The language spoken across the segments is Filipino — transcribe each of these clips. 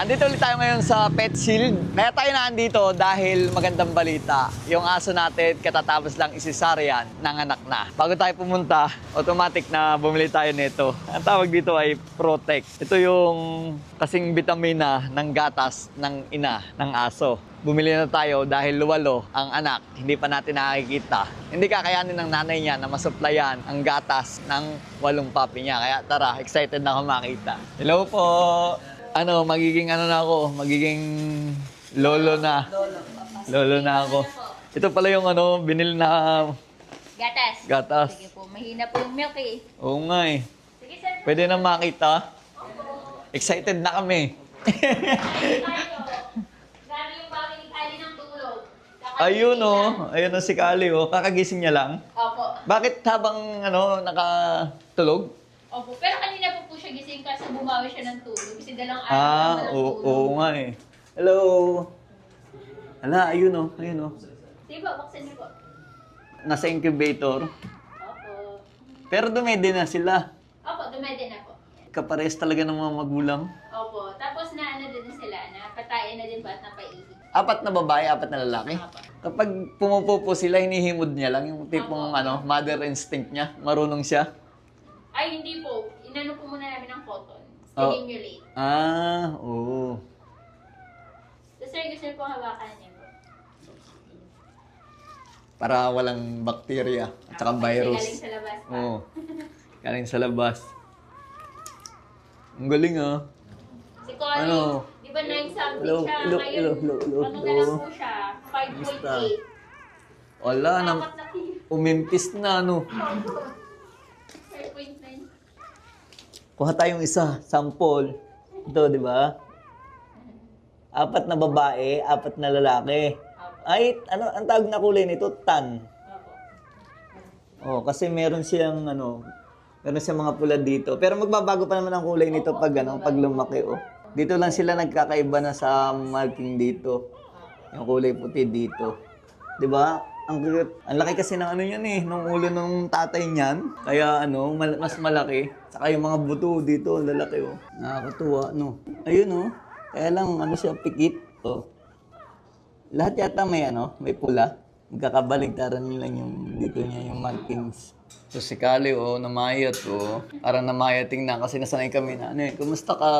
Andito ulit tayo ngayon sa Pet Shield. Kaya tayo nandito dahil magandang balita. Yung aso natin katatapos lang isisaryan, nanganak na. Bago tayo pumunta, automatic na bumili tayo nito. Ang tawag dito ay Protect. Ito yung kasing vitamina ng gatas ng ina ng aso. Bumili na tayo dahil luwalo ang anak, hindi pa natin nakikita. Hindi kakayanin ng nanay niya na masuplayan ang gatas ng 8 puppy niya. Kaya tara, excited na ako makita. Hello po! Magiging magiging lolo na. Lolo na ako. Ito pala yung binili na gatas. Sige po, mahina po yung milk eh. Oo nga eh. Sige sir. Pwede na makita. Excited na kami. Grabe yung bawi ni Kali ng tulog. Ayun ayun si Kali kakagising niya lang. Opo. Bakit habang nakatulog? Opo, pero kanina po siya gising kasi bumawi siya ng tulog. Kasi dalang araw Oo nga eh. Hello. Ayun ayun Sige po, buksan niyo po. Nasa incubator. Opo. Pero dumede na sila. Opo, dumede na po. Kapares talaga ng mga magulang. Opo, tapos na din na sila, napatayin na din po at napaihi. 4 na babae, 4 na lalaki. Opo. Kapag pumupupo sila, hinihimod niya lang. Yung tipong mother instinct niya. Marunong siya. Ay, hindi po. Inano po muna namin ng cotton. Oh. Stimulate. Oo. So, sir, gusto niyo po hawakan niyo po. Para walang bakterya at saka virus. Galing sa labas pa. Oo. Galing sa labas. Ang galing Si Connie, di ba 9 something siya? Ngayon, ano na lang po siya? 5.8. Wala na. Dapat na kilo. Umimpis na 5.9. Kuha tayong isa, sample. Ito, di ba? 4 na babae, 4 na lalaki. Ay, ang tawag na kulay nito? Tan. Kasi meron siyang meron siyang mga pula dito. Pero magbabago pa naman ang kulay nito pag lumaki Dito lang sila nagkakaiba na sa marking dito. Yung kulay puti dito. 'Di ba? Ang laki kasi ng niyan nung ulo ng tatay niyan. Kaya mas malaki. Saka yung mga buto dito, lalaki Nakakatuwa Ayun Kaya lang siya pikit Lahat yata may pula. Magkakabaligtaran nila yung dito niya yung markings. So si Kali namayat Parang namayating na kasi nasanay kami na kumusta ka?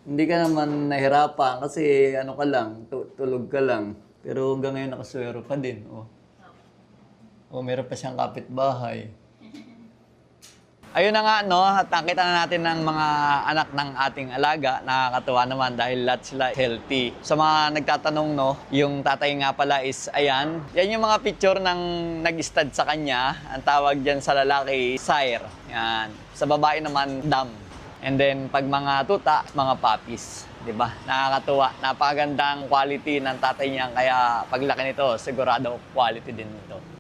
Hindi ka naman nahirapan kasi ka lang, tulog ka lang. Pero hanggang ngayon nakaswero pa din. Meron pa siyang kapitbahay. Ayun na nga, at nakita na natin ng mga anak ng ating alaga. Nakakatuwa naman dahil lahat sila healthy. Sa mga nagtatanong, yung tatay nga pala is, ayan. Yan yung mga picture ng nag-stud sa kanya. Ang tawag dyan sa lalaki, sire. Yan. Sa babae naman, dam. And then, pag mga tuta, mga puppies. Diba? Nakakatuwa. Napakagandang quality ng tatay niya. Kaya paglaki nito, sigurado quality din nito.